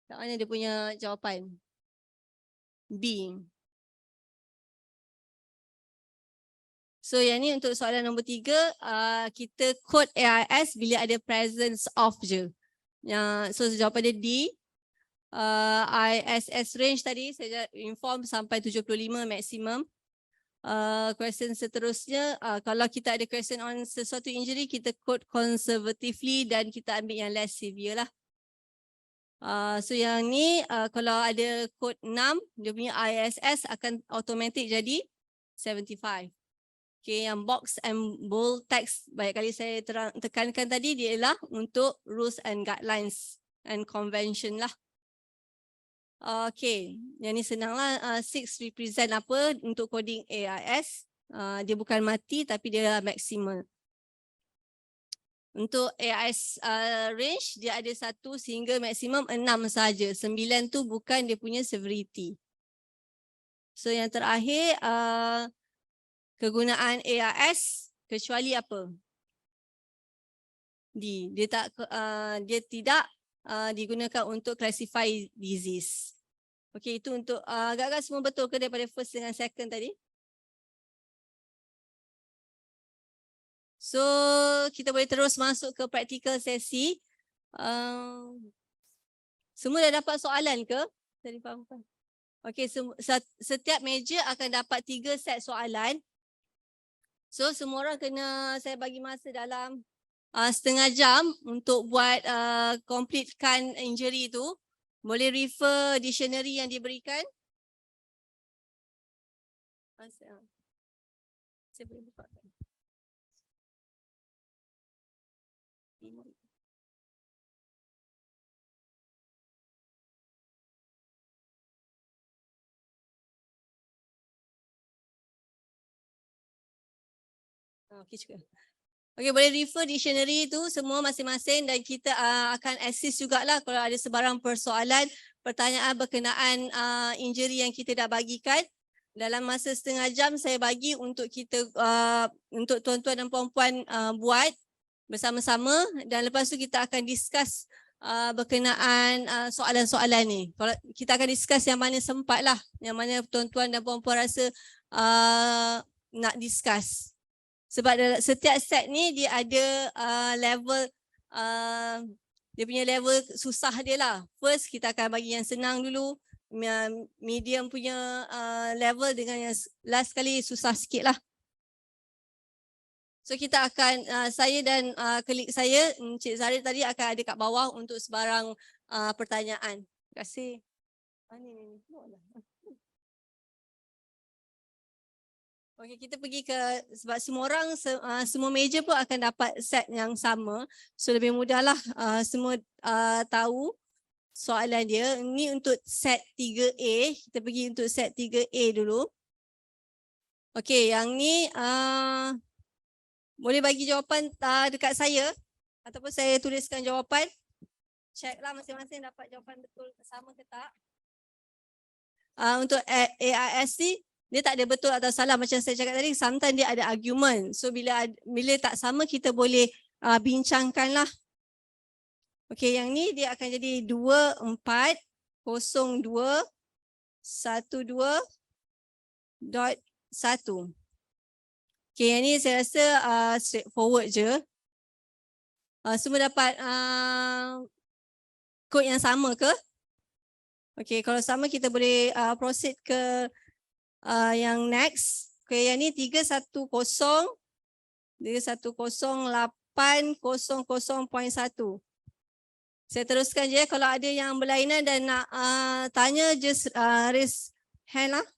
Kat mana dia punya jawapan? B. So yang ni untuk soalan nombor 3, kita code ARS bila ada presence of je. So jawapan dia D. ISS range tadi saya inform sampai 75 maksimum. Question seterusnya, kalau kita ada question on sesuatu injury, kita code conservatively dan kita ambil yang less severe lah. So yang ni kalau ada kod 6, dia punya ISS akan automatic jadi 75. Okay, yang box and bold text banyak kali saya tekankan tadi dia ialah untuk rules and guidelines and convention lah. Okay, yang ni senang lah. 6 represent apa untuk coding AIS. Dia bukan mati tapi dia maksimal. Untuk AIS range, dia ada 1 sehingga maksimum 6 saja. 9 tu bukan dia punya severity. So yang terakhir, kegunaan AIS kecuali apa? D. Dia tidak digunakan untuk classify disease. Okey, itu untuk agak-agak semua betul ke daripada first dengan second tadi? So, kita boleh terus masuk ke practical sesi. Semua dah dapat soalan ke? Saya difahamkan. Okey, setiap meja akan dapat 3 set soalan. So, semua orang kena saya bagi masa dalam setengah jam untuk buat completekan injury tu. Boleh refer dictionary yang diberikan. Saya boleh buka. Okey juga. Okey, boleh refer dictionary tu semua masing-masing dan kita akan assist jugalah kalau ada sebarang persoalan, pertanyaan berkenaan injury yang kita dah bagikan. Dalam masa setengah jam saya bagi untuk kita untuk tuan-tuan dan puan-puan buat bersama-sama dan lepas tu kita akan discuss berkenaan soalan-soalan ni. Kalau kita akan discuss yang mana sempat lah, yang mana tuan-tuan dan puan-puan rasa nak discuss. Sebab setiap set ni dia ada level, dia punya level susah dia lah. First kita akan bagi yang senang dulu, medium punya level dengan yang last kali susah sikit lah. So kita akan, saya dan kolik saya, Encik Zarid tadi akan ada kat bawah untuk sebarang pertanyaan. Terima kasih. Ni. Okey, kita pergi ke, sebab semua orang, semua meja pun akan dapat set yang sama. So lebih mudahlah semua tahu soalan dia. Ini untuk set 3A. Kita pergi untuk set 3A dulu. Okey, yang ni boleh bagi jawapan dekat saya ataupun saya tuliskan jawapan. Check lah masing-masing dapat jawapan betul sama ke tak. Untuk AIS ni, dia tak ada betul atau salah macam saya cakap tadi. Sometimes dia ada argument. So bila tak sama kita boleh bincangkan lah. Okey, yang ni dia akan jadi 240212.1. Okey, yang ni saya rasa straightforward je. Semua dapat kod yang sama ke? Okey, kalau sama kita boleh proceed ke yang next. Okay, yang ni 310.800.1. Saya teruskan je. Kalau ada yang berlainan dan nak tanya, just raise hand lah.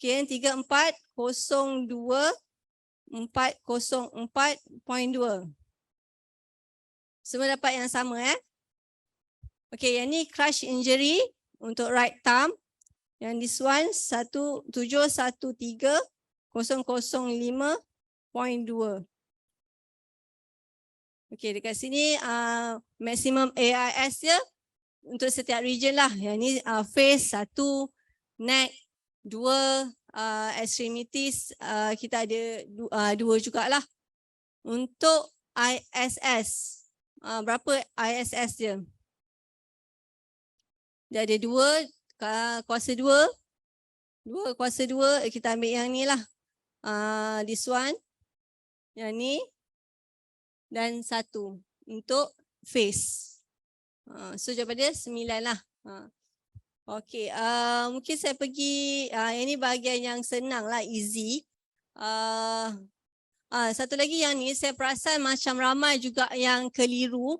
Okay, 3402.404.2. Semua dapat yang sama Okay, yang ni crush injury untuk right thumb. Yang this one 1713.005.2. Okey, dekat sini maximum AIS dia untuk setiap region lah. Yang ni face 1, neck 2, extremities kita ada 2 jugalah. Untuk ISS, berapa ISS dia? Dia ada 2. Kuasa 2, kuasa 2, kita ambil yang ni lah. This one, yang ni, dan 1 untuk face. So jawapan dia 9 lah. Okay, mungkin saya pergi, ini bahagian yang senang lah, easy. Satu lagi yang ni, saya perasan macam ramai juga yang keliru.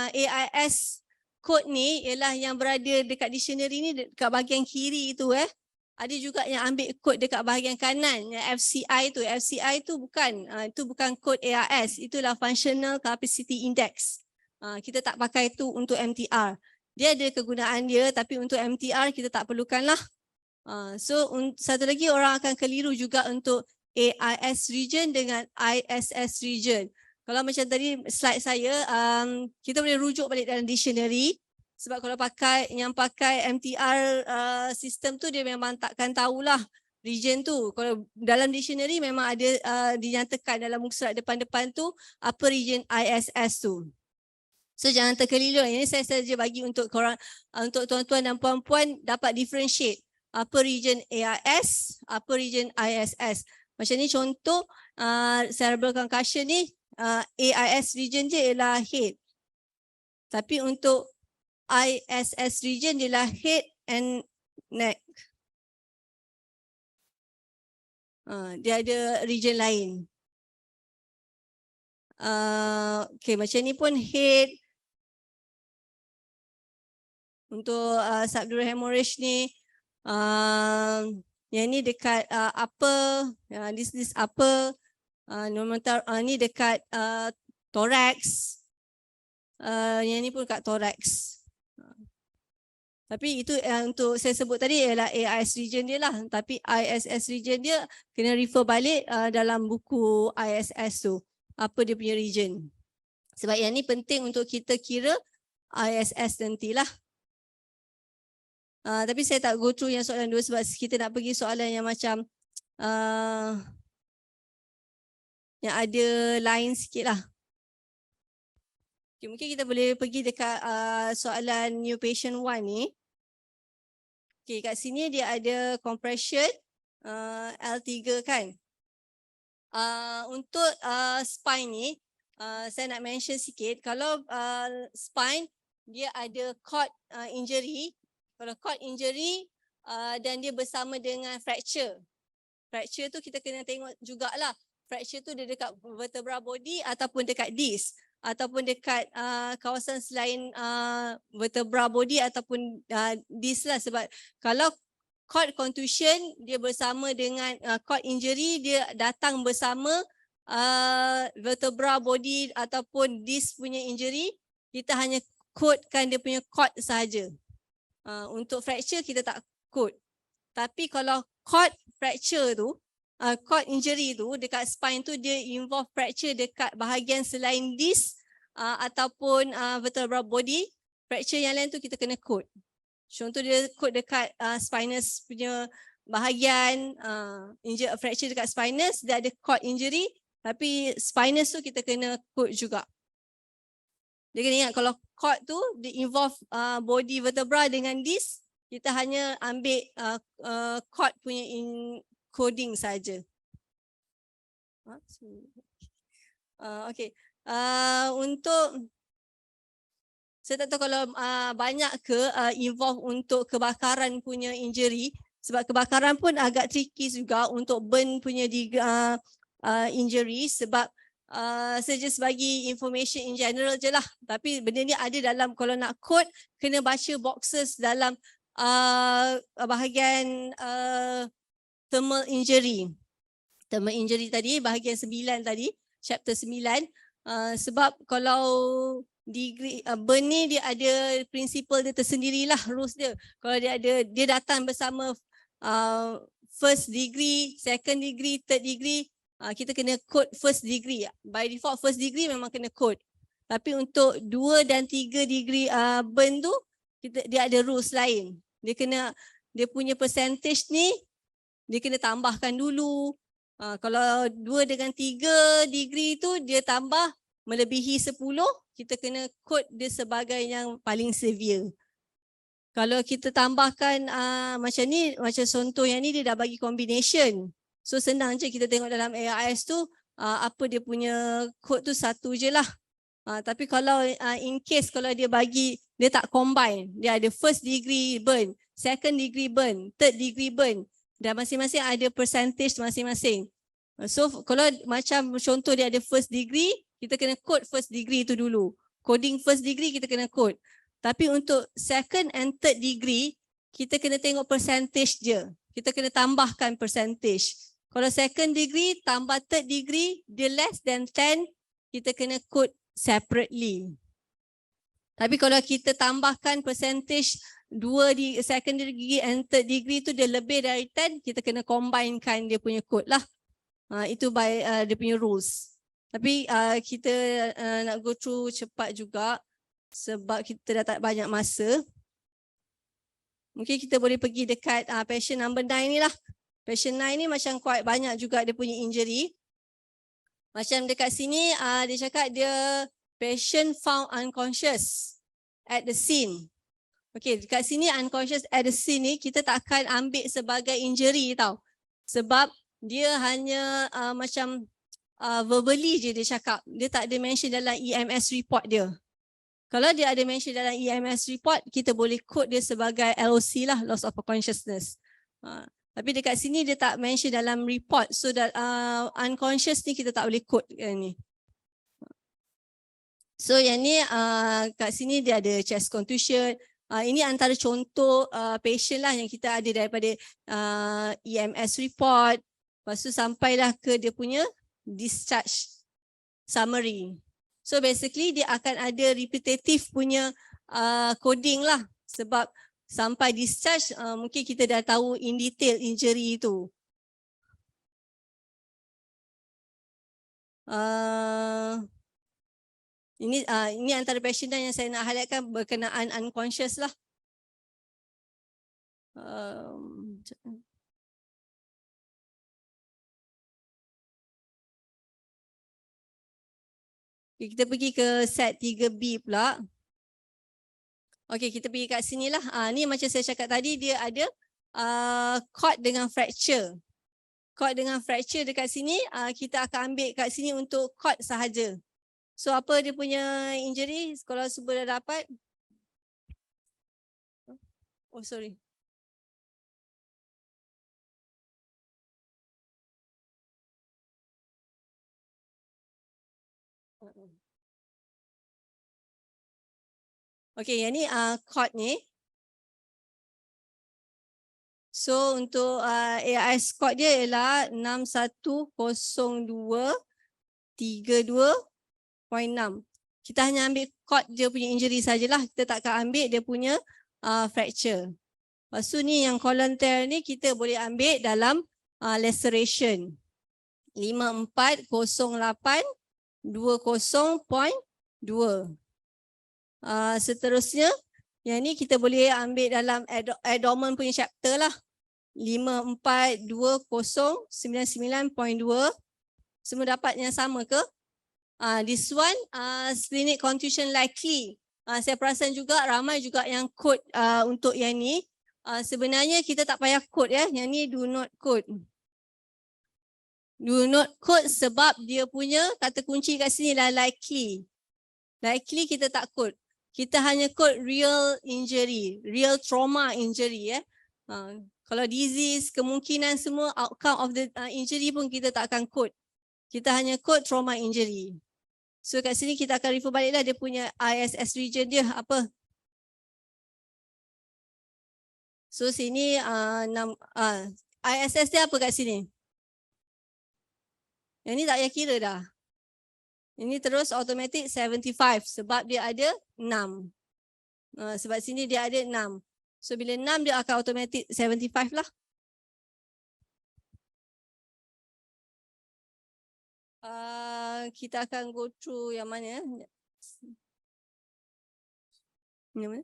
AIS kod ni ialah yang berada dekat dictionary ni dekat bahagian kiri itu Ada juga yang ambil kod dekat bahagian kanan, yang FCI tu. FCI tu bukan, itu bukan kod AIS, itulah Functional Capacity Index. Kita tak pakai tu untuk MTR. Dia ada kegunaan dia, tapi untuk MTR kita tak perlukan lah. So satu lagi orang akan keliru juga untuk AIS region dengan ISS region. Kalau macam tadi slide saya, kita boleh rujuk balik dalam dictionary. Sebab kalau pakai MTR sistem tu, dia memang takkan tahulah region tu. Kalau dalam dictionary memang ada dinyatakan dalam muka surat depan-depan tu apa region ISS tu. So jangan terkeliru. Ini saya saja bagi untuk korang, untuk tuan-tuan dan puan-puan dapat differentiate apa region AIS, apa region ISS. Macam ni contoh cerebral concussion ni, AIS region je ialah head. Tapi untuk ISS region dia lah head and neck. Dia ada region lain. Okay, macam ni pun head. Untuk subdural hemorrhage ni, yang ni dekat upper, this upper. Ni dekat thorax. Yang ni pun dekat thorax. Tapi itu untuk saya sebut tadi ialah AIS region dia lah. Tapi ISS region dia kena refer balik dalam buku ISS tu. Apa dia punya region. Sebab yang ni penting untuk kita kira ISS nantilah. Tapi saya tak go through yang soalan 2 sebab kita nak pergi soalan yang macam yang ada line sikit lah. Okay, mungkin kita boleh pergi dekat soalan new patient 1 ni. Okay, kat sini dia ada compression L3 kan. Untuk spine ni, saya nak mention sikit. Kalau spine, dia ada cord injury. Kalau cord injury dan dia bersama dengan fracture. Fracture tu kita kena tengok jugalah. Fracture tu dia dekat vertebra body ataupun dekat disc. Ataupun dekat kawasan selain vertebra body ataupun disc lah. Sebab kalau cord contusion dia bersama dengan cord injury, dia datang bersama vertebra body ataupun disc punya injury, kita hanya codekan dia punya cord sahaja. Untuk fracture kita tak code. Tapi kalau cord fracture tu, cord injury tu dekat spine tu dia involve fracture dekat bahagian selain disc ataupun vertebra body, fracture yang lain tu kita kena code. Contoh dia code dekat spinous punya bahagian, fracture dekat spinous, dia ada cord injury, tapi spinous tu kita kena code juga. Dia kena ingat kalau cord tu dia involve body vertebra dengan disc, kita hanya ambil cord punya coding saja. Okay. Untuk saya tak tahu kalau banyak ke involve untuk kebakaran punya injury, sebab kebakaran pun agak tricky juga untuk burn punya injury, sebab saya just bagi information in general je lah. Tapi benda ni ada dalam, kalau nak code kena baca boxes dalam bahagian thermal injury. Thermal injury tadi, bahagian 9 tadi, chapter 9. Sebab kalau degree burn ni dia ada principle dia tersendirilah, rules dia. Kalau dia datang bersama first degree, second degree, third degree, kita kena code first degree. By default first degree memang kena code. Tapi untuk 2 dan 3 degree burn tu dia ada rules lain. Dia punya percentage ni dia kena tambahkan dulu. Kalau 2 dengan 3 degree tu dia tambah melebihi 10, kita kena code dia sebagai yang paling severe. Kalau kita tambahkan macam ni, macam contoh yang ni dia dah bagi combination. So senang je kita tengok dalam AIS tu apa dia punya code tu satu je lah. Tapi kalau in case kalau dia bagi, dia tak combine, dia ada first degree burn, second degree burn, third degree burn, dan masing-masing ada percentage masing-masing. So kalau macam contoh dia ada first degree, kita kena code first degree tu dulu. Coding first degree kita kena code. Tapi untuk second and third degree, kita kena tengok percentage je. Kita kena tambahkan percentage. Kalau second degree tambah third degree, dia less than 10, kita kena code separately. Tapi kalau kita tambahkan percentage 2 di second degree and third degree tu dia lebih dari 10, kita kena combinekan dia punya code lah. Itu by dia punya rules. Tapi kita nak go through cepat juga sebab kita dah tak banyak masa. Mungkin kita boleh pergi dekat patient number 9 ni lah. Patient 9 ni macam quite banyak juga dia punya injury. Macam dekat sini dia cakap dia patient found unconscious at the scene. Okay, dekat sini unconscious at the scene ni kita tak akan ambil sebagai injury tau. Sebab dia hanya macam verbally je dia cakap. Dia tak ada mention dalam EMS report dia. Kalau dia ada mention dalam EMS report, kita boleh code dia sebagai LOC lah, loss of consciousness. Tapi dekat sini dia tak mention dalam report. So that unconscious ni kita tak boleh code ni. So yang ni kat sini dia ada chest contusion. Ini antara contoh patient lah yang kita ada daripada EMS report. Lepas tu sampailah ke dia punya discharge summary. So basically dia akan ada repetitive punya coding lah. Sebab sampai discharge, mungkin kita dah tahu in detail injury itu. Ini antara patient yang saya nak highlightkan berkenaan unconscious lah. Kita pergi ke set 3B pula. Okey, kita pergi kat sini lah. Ni macam saya cakap tadi, dia ada cord dengan fracture. Cord dengan fracture dekat sini, kita akan ambil kat sini untuk cord sahaja. So apa dia punya injury? Kalau semua dah dapat. Oh sorry. Okey, yang ni cord ni. So untuk AIS code dia ialah 610232.6. Kita hanya ambil code dia punya injury sajalah. Kita takkan ambil dia punya fracture. Lepas tu ni yang colon tear ni kita boleh ambil dalam laceration. 540820.2. Seterusnya, yang ni kita boleh ambil dalam abdomen punya chapter lah. 542099.2. Semua dapat yang sama ke? This one, splenic contusion likely. Saya perasan juga ramai juga yang code untuk yang ni. Sebenarnya kita tak payah code ya. Yang ni do not code. Do not code sebab dia punya kata kunci kat sini lah likely. Likely kita tak code. Kita hanya code real injury, real trauma injury ya. Kalau disease, kemungkinan semua outcome of the injury pun kita tak akan code. Kita hanya code trauma injury. So kat sini kita akan refer baliklah dia punya ISS region dia apa. So sini ISS dia apa kat sini? Yang ni tak payah kira dah. Ini terus automatic 75 sebab dia ada 6. Sebab sini dia ada 6. So bila 6 dia akan automatic 75 lah. Kita akan go through yang mana? Yang mana?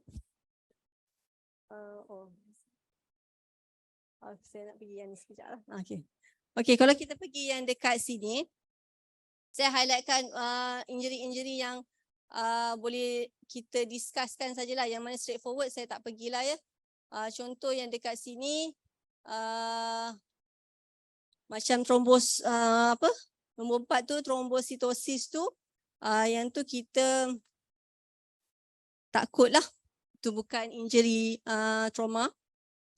Saya nak pergi yang ni sekejap lah. Okay, kalau kita pergi yang dekat sini, saya highlightkan injury-injury yang boleh kita discusskan sajalah. Yang mana straightforward saya tak pergilah ya. Contoh yang dekat sini macam trombos nombor 4 tu trombositosis tu yang tu kita takut lah. Itu bukan injury trauma.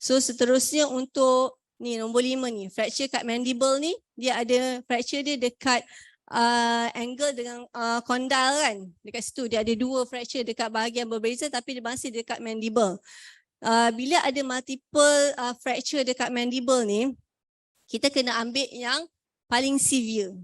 So seterusnya untuk ni nombor 5 ni fracture kat mandible ni dia ada fracture dia dekat angle dengan condyle kan. Dekat situ dia ada 2 fracture dekat bahagian berbeza tapi dia masih dekat mandible. Bila ada multiple fracture dekat mandible ni, kita kena ambil yang paling severe.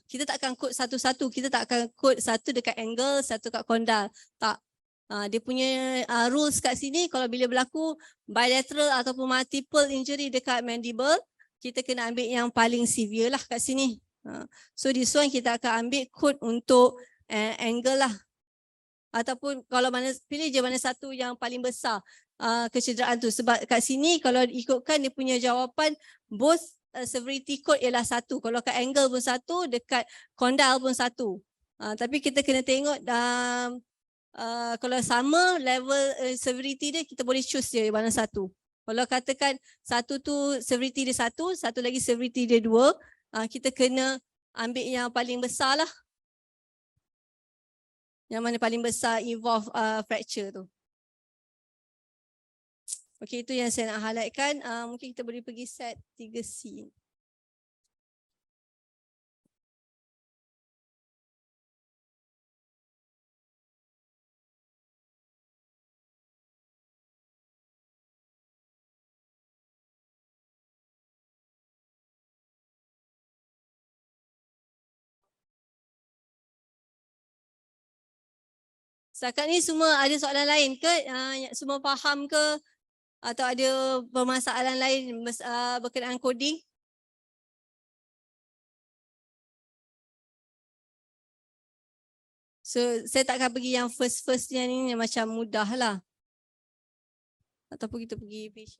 Kita tak akan code satu-satu, kita tak akan code satu dekat angle, satu kat condyle. Tak. Dia punya rules kat sini kalau bila berlaku bilateral ataupun multiple injury dekat mandible, kita kena ambil yang paling severe lah kat sini. So this one kita akan ambil code untuk angle lah. Ataupun kalau mana pilih je mana satu yang paling besar kecederaan tu. Sebab kat sini kalau ikutkan dia punya jawapan both severity code ialah 1. Kalau kat angle pun 1, dekat condyle pun 1. Tapi kita kena tengok kalau sama level severity dia kita boleh choose je mana satu. Kalau katakan satu tu severity dia 1, satu lagi severity dia 2, kita kena ambil yang paling besar lah. Yang mana paling besar involve fracture tu. Okey, itu yang saya nak highlightkan. Mungkin kita boleh pergi set 3C. Setakat ni semua ada soalan lain ke? Semua faham ke? Atau ada permasalahan lain berkenaan coding? So saya tak akan pergi yang first yang ni yang macam mudah lah. Ataupun kita pergi page.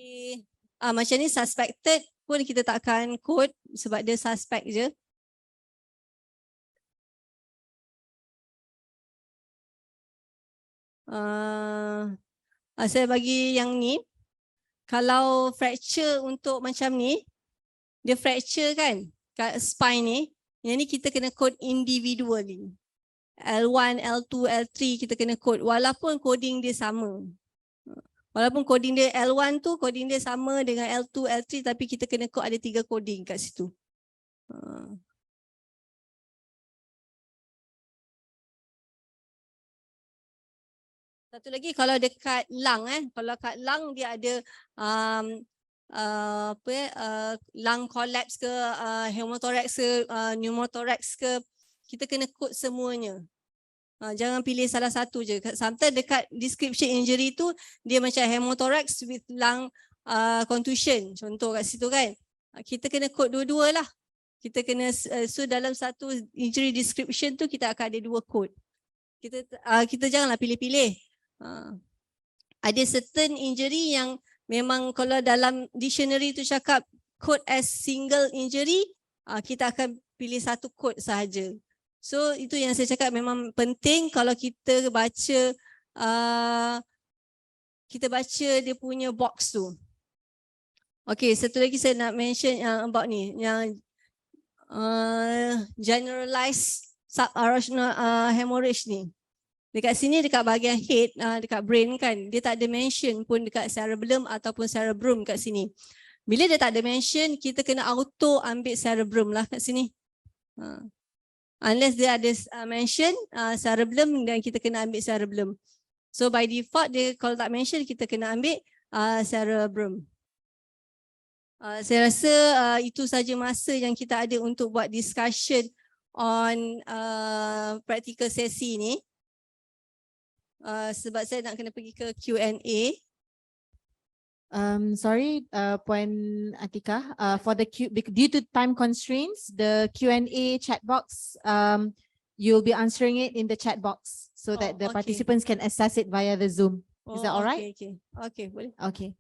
Okay. Macam ni suspected pun kita tak akan code sebab dia suspect je. Saya bagi yang ni. Kalau fracture untuk macam ni, dia fracture kan kat spine ni, yang ni kita kena code individually. L1, L2, L3 kita kena code walaupun coding dia sama. Walaupun coding dia L1 tu coding dia sama dengan L2, L3 tapi kita kena code ada 3 coding kat situ. Satu lagi kalau dekat lung kalau kat lung dia ada lung collapse ke pneumothorax ke pneumothorax ke, kita kena code semuanya. Jangan pilih salah satu je. Sometimes dekat description injury tu dia macam pneumothorax with lung contusion contoh kat situ kan. Kita kena code dua-dua lah. Kita kena so dalam satu injury description tu kita akan ada 2 code. Kita janganlah pilih-pilih. Ada certain injury yang memang kalau dalam dictionary tu cakap code as single injury, kita akan pilih satu code sahaja. So itu yang saya cakap memang penting kalau kita baca dia punya box tu. Okay, satu lagi saya nak mention about ni, yang generalized subarachnoid hemorrhage ni. Dekat sini dekat bahagian head, dekat brain kan, dia tak ada mention pun dekat cerebellum ataupun cerebrum kat sini. Bila dia tak ada mention, kita kena auto ambil cerebrum lah kat sini. Unless dia ada mention cerebellum dan kita kena ambil cerebellum. So by default dia kalau tak mention kita kena ambil cerebrum. Saya rasa itu saja masa yang kita ada untuk buat discussion on practical sesi ni. Sebab saya nak kena pergi ke Q&A. Sorry, Puan Atikah, for the due to time constraints, the Q&A chat box, you'll be answering it in the chat box so that the participants can access it via the Zoom. Is that all right? Okay, boleh. Okay.